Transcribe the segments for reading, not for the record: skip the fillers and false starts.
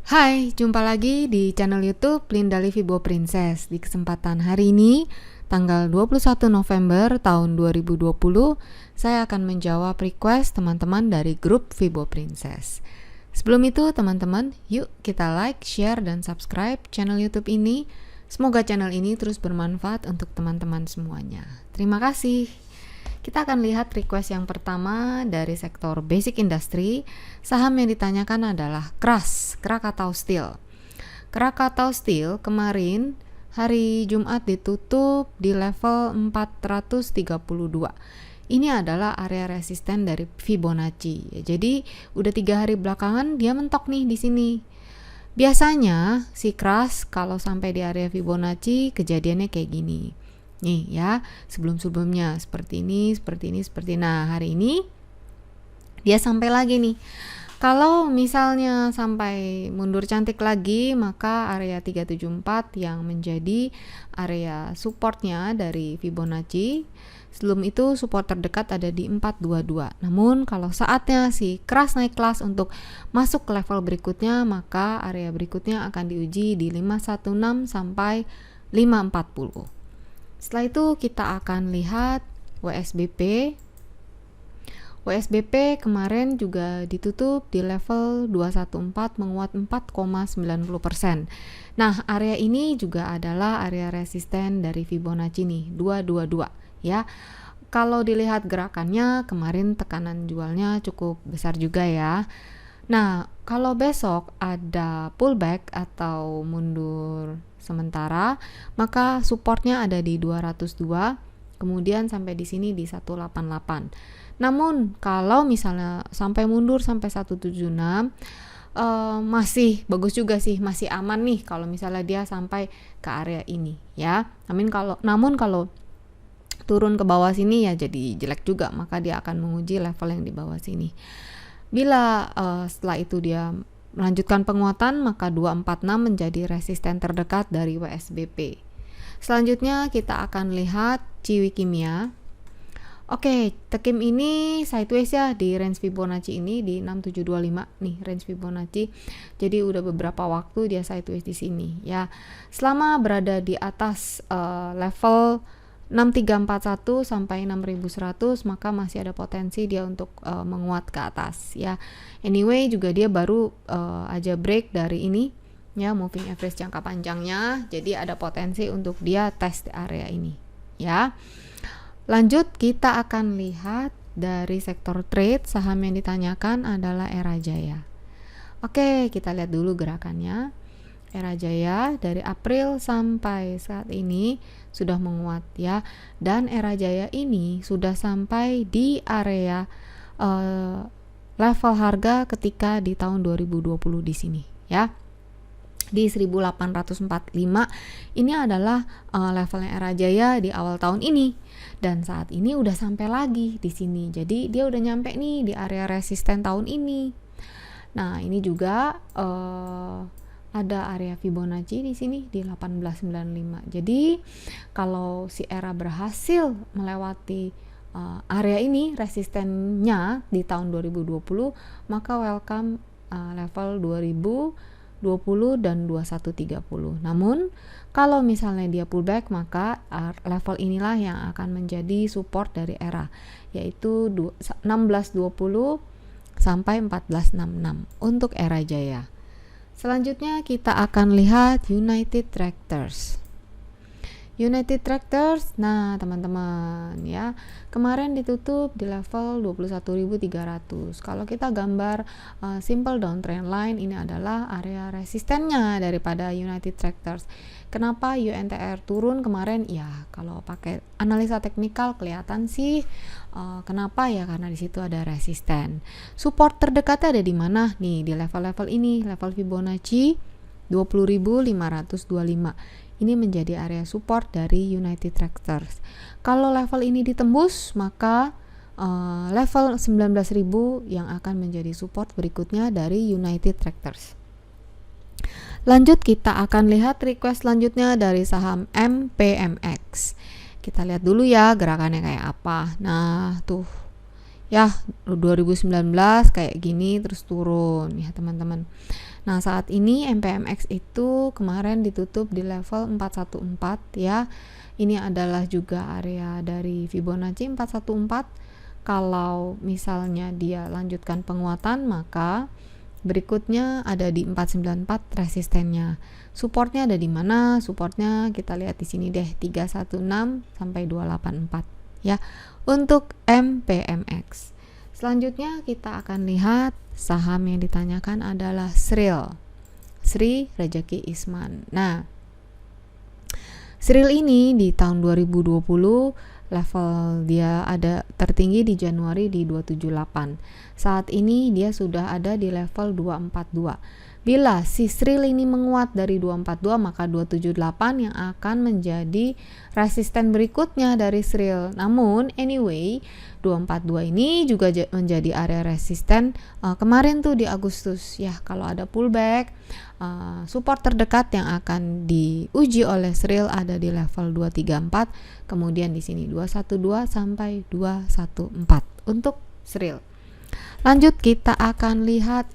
Hai, jumpa lagi di channel YouTube Linda Fibo Princess. Di kesempatan hari ini, tanggal 21 November tahun 2020, saya akan menjawab request teman-teman dari grup Fibo Princess. Sebelum itu, teman-teman, yuk kita like, share, dan subscribe channel YouTube ini. Semoga channel ini terus bermanfaat untuk teman-teman semuanya. Terima kasih. Kita akan lihat request yang pertama dari sektor basic industry. Saham yang ditanyakan adalah Krakatau Steel. Krakatau Steel kemarin hari Jumat ditutup di level 432. Ini adalah area resisten dari Fibonacci. Jadi udah 3 hari belakangan dia mentok nih di sini. Biasanya si Kras kalau sampai di area Fibonacci kejadiannya kayak gini. Nih ya, sebelum-sebelumnya seperti ini. Nah, hari ini dia sampai lagi nih. Kalau misalnya sampai mundur cantik lagi, maka area 374 yang menjadi area supportnya dari Fibonacci. Sebelum itu support terdekat ada di 422. Namun kalau saatnya si Kras naik kelas untuk masuk ke level berikutnya, maka area berikutnya akan diuji di 516 sampai 540. Setelah itu kita akan lihat WSBP. WSBP kemarin juga ditutup di level 214 menguat 4,90%. Nah, area ini juga adalah area resisten dari Fibonacci nih, 222 ya. Kalau dilihat gerakannya kemarin tekanan jualnya cukup besar juga ya. Nah, kalau besok ada pullback atau mundur sementara, maka supportnya ada di 202, kemudian sampai di sini di 188. Namun kalau misalnya sampai mundur sampai 176, masih bagus juga sih, masih aman nih kalau misalnya dia sampai ke area ini ya. Namun kalau turun ke bawah sini ya jadi jelek juga, maka dia akan menguji level yang di bawah sini. Bila setelah itu dia melanjutkan penguatan, maka 246 menjadi resisten terdekat dari WSBP. Selanjutnya kita akan lihat Ciwi Kimia. Oke, Tekim ini sideways ya di range Fibonacci ini di 6725 nih range Fibonacci. Jadi udah beberapa waktu dia sideways di sini ya. Selama berada di atas level 6341 sampai 6100, maka masih ada potensi dia untuk menguat ke atas ya. Anyway, juga dia baru aja break dari ini ya, moving average jangka panjangnya. Jadi ada potensi untuk dia tes di area ini ya. Lanjut kita akan lihat dari sektor trade. Saham yang ditanyakan adalah Era Jaya. Oke, kita lihat dulu gerakannya. Era Jaya dari April sampai saat ini sudah menguat ya, dan Era Jaya ini sudah sampai di area level harga ketika di tahun 2020 di sini ya, di 1845. Ini adalah levelnya Era Jaya di awal tahun ini, dan saat ini udah sampai lagi di sini. Jadi dia udah nyampe nih di area resisten tahun ini. Nah, ini juga ada area Fibonacci di sini di 1895. Jadi kalau si Era berhasil melewati area ini resistennya di tahun 2020, maka welcome level 2020 dan 2130. Namun kalau misalnya dia pullback, maka level inilah yang akan menjadi support dari Era, yaitu 1620 sampai 1466 untuk Era Jaya. Selanjutnya kita akan lihat United Tractors. United Tractors, nah teman-teman ya, kemarin ditutup di level 21.300. Kalau kita gambar simple downtrend line, ini adalah area resistennya daripada United Tractors. Kenapa UNTR turun kemarin? Ya, kalau pakai analisa teknikal kelihatan sih kenapa ya, karena di situ ada resisten. Support terdekatnya ada di mana? Nih, di level-level ini, level Fibonacci 20.525. Ini menjadi area support dari United Tractors. Kalau level ini ditembus, maka level 19.000 yang akan menjadi support berikutnya dari United Tractors. Lanjut kita akan lihat request selanjutnya dari saham MPMX. Kita lihat dulu ya gerakannya kayak apa. Nah, tuh ya 2019 kayak gini terus turun ya teman-teman. Nah, saat ini MPMX itu kemarin ditutup di level 414 ya. Ini adalah juga area dari Fibonacci 414. Kalau misalnya dia lanjutkan penguatan, maka berikutnya ada di 494 resistennya. Supportnya ada di mana? Supportnya kita lihat di sini deh, 316 sampai 284 ya untuk MPMX. Selanjutnya kita akan lihat saham yang ditanyakan adalah Sri Rejeki Isman. Nah, Sril ini di tahun 2020 level dia ada tertinggi di Januari di 278. Saat ini dia sudah ada di level 242. Bila si Sril ini menguat dari 242, maka 278 yang akan menjadi resisten berikutnya dari Sril. Namun anyway, 242 ini juga menjadi area resisten kemarin tuh di Agustus ya. Kalau ada pullback, support terdekat yang akan diuji oleh Sril ada di level 234, kemudian di sini 212 sampai 214 untuk Sril. Lanjut kita akan lihat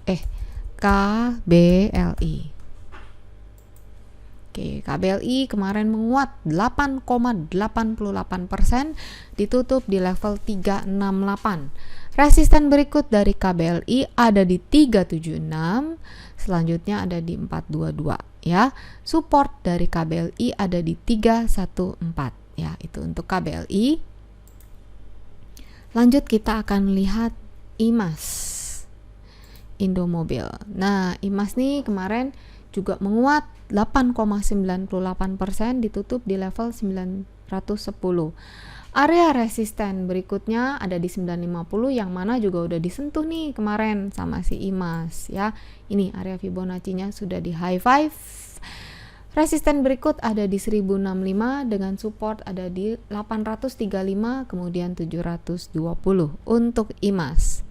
KBLI. Oke, KBLI kemarin menguat 8,88%, ditutup di level 368. Resisten berikut dari KBLI ada di 376, selanjutnya ada di 422 ya. Support dari KBLI ada di 314 ya, itu untuk KBLI. Lanjut kita akan lihat IMAS, Indomobil. Nah, IMAS nih kemarin juga menguat 8,98%, ditutup di level 910. Area resisten berikutnya ada di 950 yang mana juga udah disentuh nih kemarin sama si IMAS ya. Ini area Fibonacci-nya sudah di high 5. Resisten berikut ada di 1065 dengan support ada di 835 kemudian 720 untuk IMAS.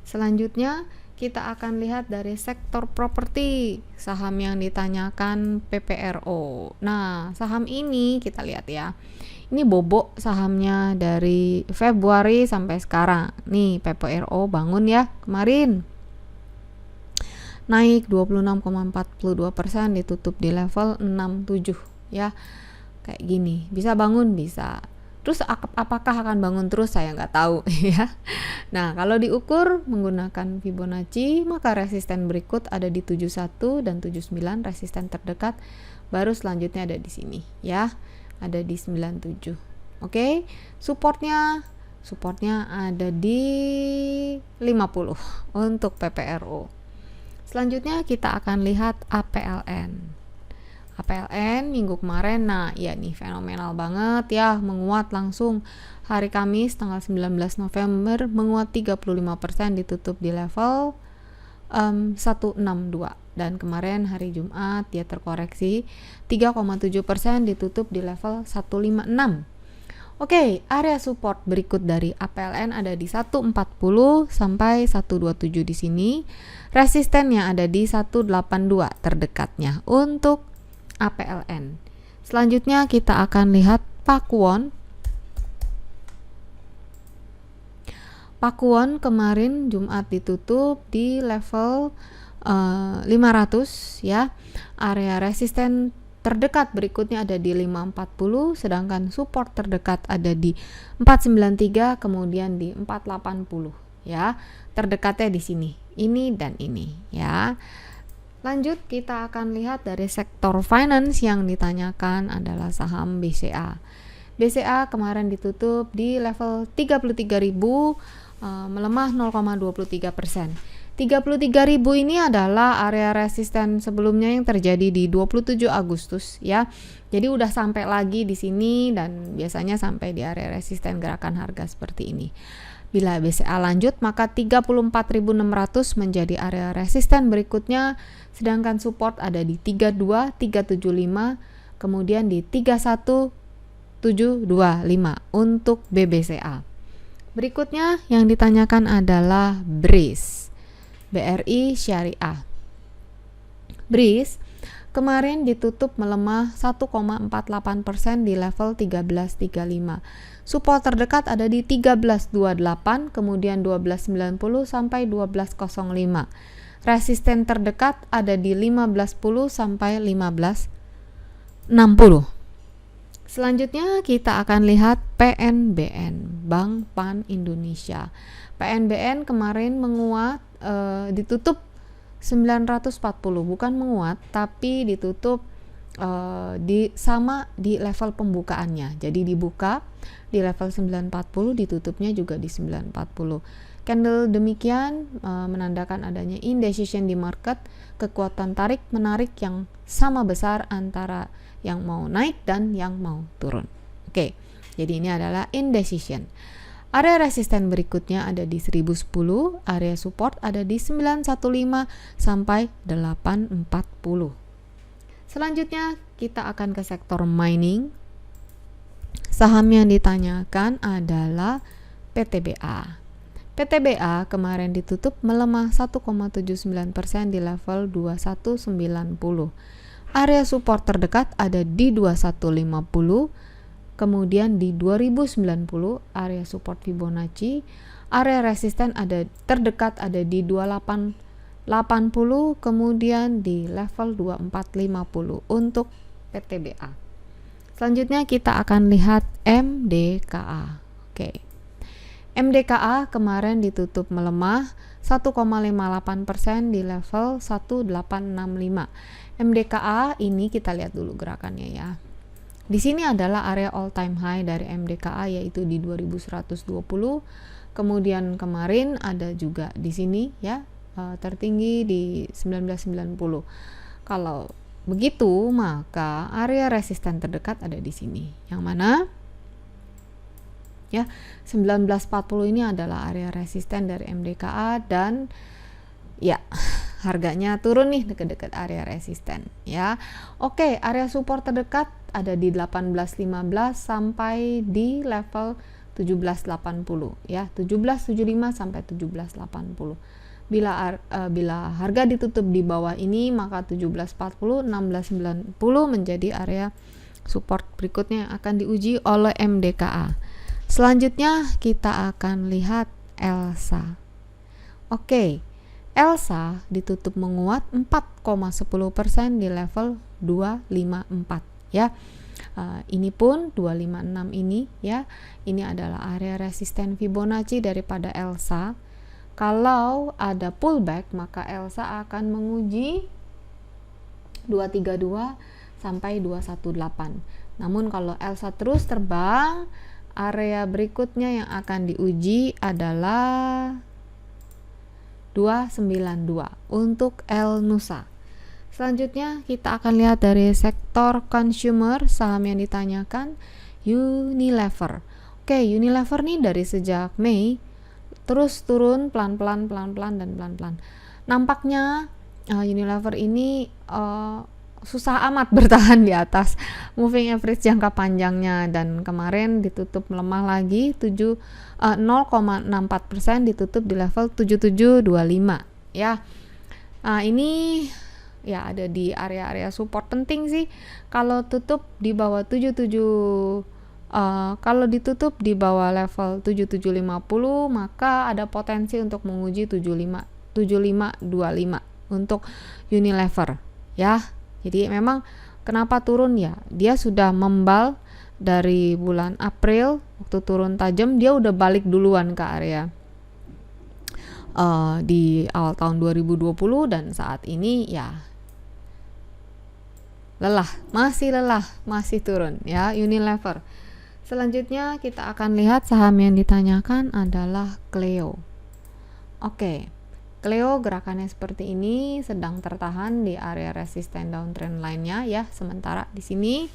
Selanjutnya kita akan lihat dari sektor properti, saham yang ditanyakan PPRO. Nah, saham ini kita lihat ya. Ini bobok sahamnya dari Februari sampai sekarang. Nih, PPRO bangun ya kemarin. Naik 26,42%, ditutup di level 67 ya. Kayak gini. Bisa bangun, bisa. Terus apakah akan bangun terus, saya nggak tahu ya. Nah, kalau diukur menggunakan Fibonacci, maka resisten berikut ada di 71 dan 79, resisten terdekat. Baru selanjutnya ada di sini ya, ada di 97. Oke, supportnya ada di 50 untuk PPRO. Selanjutnya kita akan lihat APLN minggu kemarin. Nah, ya nih fenomenal banget ya, menguat langsung hari Kamis tanggal 19 November menguat 35%, ditutup di level 162, dan kemarin hari Jumat dia terkoreksi 3,7%, ditutup di level 156. Oke, area support berikut dari APLN ada di 140 sampai 127 di sini. Resistennya ada di 182 terdekatnya untuk APLN. Selanjutnya kita akan lihat Pakuwon. Pakuwon kemarin Jumat ditutup di level 500 ya. Area resisten terdekat berikutnya ada di 540, sedangkan support terdekat ada di 493 kemudian di 480 ya. Terdekatnya di sini. Ini dan ini ya. Lanjut kita akan lihat dari sektor finance yang ditanyakan adalah saham BCA. BCA kemarin ditutup di level 33.000, melemah 0,23%. 33.000 ini adalah area resisten sebelumnya yang terjadi di 27 Agustus ya. Jadi udah sampai lagi di sini dan biasanya sampai di area resisten gerakan harga seperti ini. Bila BCA lanjut maka 34.600 menjadi area resisten berikutnya, sedangkan support ada di 32, 375, kemudian di 31.725 untuk BBCA. Berikutnya yang ditanyakan adalah BRI Syariah. BRIS kemarin ditutup melemah 1,48% di level 1335. Support terdekat ada di 1328, kemudian 1290 sampai 1205. Resisten terdekat ada di 15.10 sampai 15.60. Selanjutnya kita akan lihat PNBN, Bank Pan Indonesia. PNBN kemarin menguat, ditutup 940, bukan menguat tapi ditutup sama di level pembukaannya. Jadi dibuka di level 940, ditutupnya juga di 940. Candle demikian menandakan adanya indecision di market, kekuatan tarik menarik yang sama besar antara yang mau naik dan yang mau turun. Oke, jadi ini adalah indecision. Area resisten berikutnya ada di 1010, area support ada di 915 sampai 840. Selanjutnya kita akan ke sektor mining. Saham yang ditanyakan adalah PTBA. PTBA kemarin ditutup melemah 1,79% di level 2190. Area support terdekat ada di 2150, kemudian di 2090 area support Fibonacci. Area resisten terdekat ada di 2880, kemudian di level 2450 untuk PTBA. Selanjutnya kita akan lihat MDKA. Oke. MDKA kemarin ditutup melemah 1,58% di level 1865. MDKA ini kita lihat dulu gerakannya ya. Di sini adalah area all time high dari MDKA yaitu di 2120. Kemudian kemarin ada juga di sini ya, tertinggi di 1990. Kalau begitu maka area resisten terdekat ada di sini. Yang mana? Ya, 1940 ini adalah area resisten dari MDKA dan ya harganya turun nih dekat-dekat area resisten ya. Oke, area support terdekat ada di 1815 sampai di level 1780 ya, 1775 sampai 1780. Bila harga ditutup di bawah ini maka 1740 1690 menjadi area support berikutnya yang akan diuji oleh MDKA. Selanjutnya kita akan lihat ELSA. Oke, ELSA ditutup menguat 4,10% di level 254 ya. Ini pun 256 ini ya. Ini adalah area resisten Fibonacci daripada ELSA. Kalau ada pullback maka ELSA akan menguji 232 sampai 218. Namun kalau ELSA terus terbang, area berikutnya yang akan diuji adalah 292 untuk El Nusa. Selanjutnya kita akan lihat dari sektor consumer, saham yang ditanyakan Unilever. Oke, Unilever nih dari sejak Mei terus turun pelan-pelan dan pelan-pelan. Nampaknya Unilever ini susah amat bertahan di atas moving average jangka panjangnya dan kemarin ditutup melemah lagi 0,64%, ditutup di level 7725 ya. Ini ya ada di area-area support penting sih. Kalau tutup di bawah 77 kalau ditutup di bawah level 7750 maka ada potensi untuk menguji 7525 untuk Unilever ya. Jadi memang kenapa turun ya? Dia sudah membal dari bulan April, waktu turun tajam dia udah balik duluan ke area di awal tahun 2020 dan saat ini ya masih turun ya Unilever. Selanjutnya kita akan lihat saham yang ditanyakan adalah Cleo. Oke. Cleo gerakannya seperti ini, sedang tertahan di area resisten downtrend lainnya ya. Sementara di sini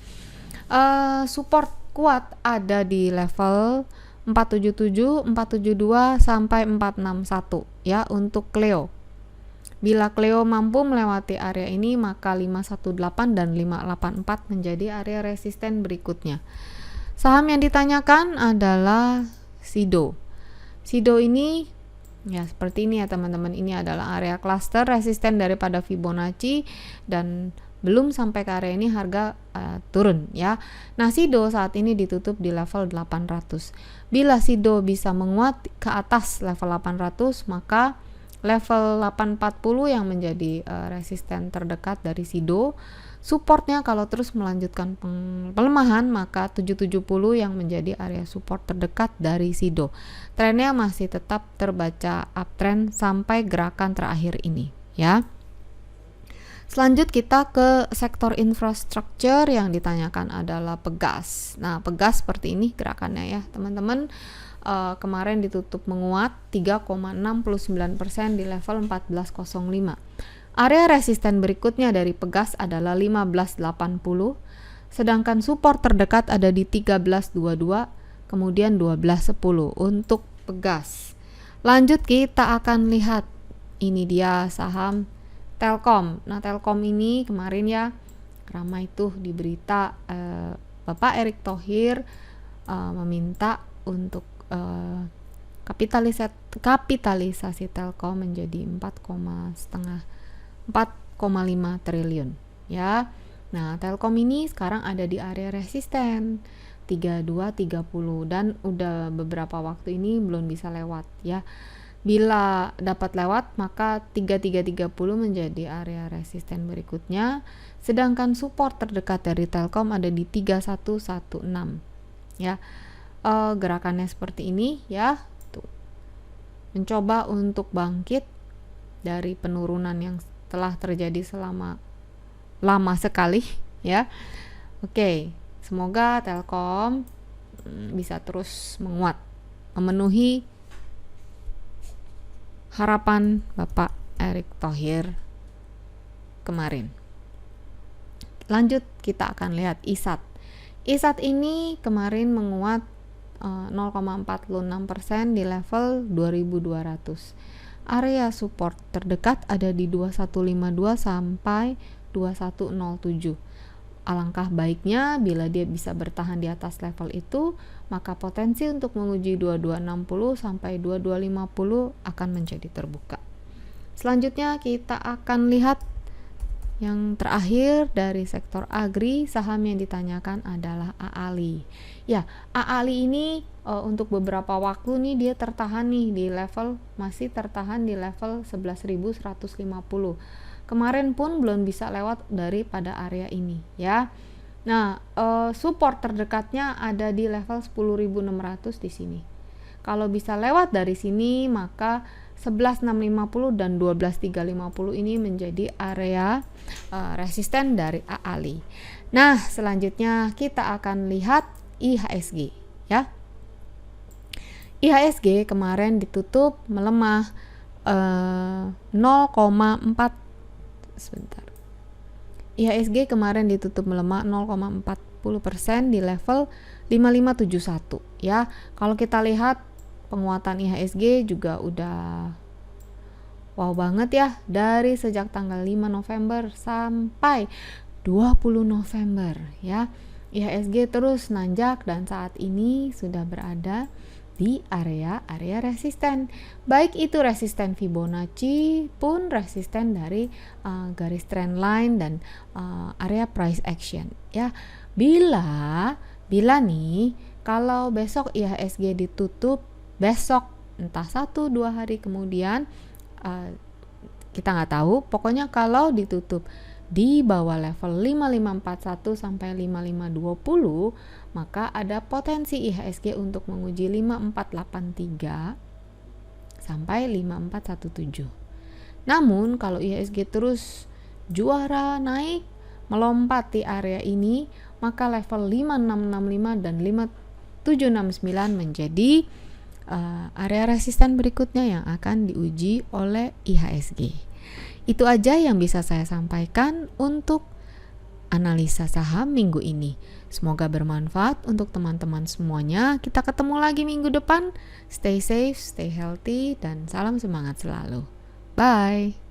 support kuat ada di level 477, 472 sampai 461 ya untuk Cleo. Bila Cleo mampu melewati area ini maka 518 dan 584 menjadi area resisten berikutnya. Saham yang ditanyakan adalah Sido. Sido ini ya seperti ini ya teman-teman, ini adalah area cluster resisten daripada Fibonacci dan belum sampai ke area ini harga turun ya. Nah, Sido saat ini ditutup di level 800. Bila Sido bisa menguat ke atas level 800 maka level 840 yang menjadi resisten terdekat dari SIDO. Supportnya kalau terus melanjutkan pelemahan, maka 770 yang menjadi area support terdekat dari SIDO. Trennya masih tetap terbaca uptrend sampai gerakan terakhir ini, ya. Selanjut kita ke sektor infrastruktur, yang ditanyakan adalah Pegas. Nah, Pegas seperti ini gerakannya ya, teman-teman. Kemarin ditutup menguat 3,69% di level 1405. Area resisten berikutnya dari Pegas adalah 1580, sedangkan support terdekat ada di 1322, kemudian 1210 untuk Pegas. Lanjut kita akan lihat, ini dia saham Telkom. Nah, Telkom ini kemarin ya ramai tuh di berita, Bapak Erick Thohir meminta untuk kapitalisasi Telkom menjadi 4,5 triliun ya. Nah, Telkom ini sekarang ada di area resisten 3230 dan udah beberapa waktu ini belum bisa lewat ya. Bila dapat lewat, maka 3330 menjadi area resisten berikutnya, sedangkan support terdekat dari Telkom ada di 3116 ya. Gerakannya seperti ini ya, tuh. Mencoba untuk bangkit dari penurunan yang telah terjadi selama lama sekali ya. Oke, semoga Telkom bisa terus menguat, memenuhi harapan Bapak Erick Thohir kemarin. Lanjut kita akan lihat ISAT. ISAT ini kemarin menguat 0,46% di level 2200. Area support terdekat ada di 2152 sampai 2107. Alangkah baiknya bila dia bisa bertahan di atas level itu, maka potensi untuk menguji 2260 sampai 2250 akan menjadi terbuka. Selanjutnya kita akan lihat yang terakhir dari sektor agri, saham yang ditanyakan adalah AALI. Ya, AALI ini untuk beberapa waktu nih dia tertahan nih di level, masih tertahan di level 11.150. Kemarin pun belum bisa lewat daripada area ini ya. Nah, support terdekatnya ada di level 10.600 di sini. Kalau bisa lewat dari sini, maka 11.650 dan 12.350 ini menjadi area resisten dari AALI. Nah, selanjutnya kita akan lihat IHSG ya. IHSG kemarin ditutup melemah 0,4 sebentar. IHSG kemarin ditutup melemah 0,40% di level 5571 ya. Kalau kita lihat penguatan IHSG juga udah wow banget ya, dari sejak tanggal 5 November sampai 20 November ya. IHSG terus nanjak dan saat ini sudah berada di area resisten, baik itu resisten Fibonacci pun resisten dari garis trendline dan area price action ya. Bila nih kalau besok IHSG ditutup, besok entah 1-2 hari kemudian, kita nggak tahu, pokoknya kalau ditutup di bawah level 5541 sampai 5520, maka ada potensi IHSG untuk menguji 5483 sampai 5417. Namun kalau IHSG terus juara naik melompat di area ini, maka level 5665 dan 5769 menjadi area resisten berikutnya yang akan diuji oleh IHSG. Itu aja yang bisa saya sampaikan untuk analisa saham minggu ini. Semoga bermanfaat untuk teman-teman semuanya. Kita ketemu lagi minggu depan. Stay safe, stay healthy, dan salam semangat selalu. Bye.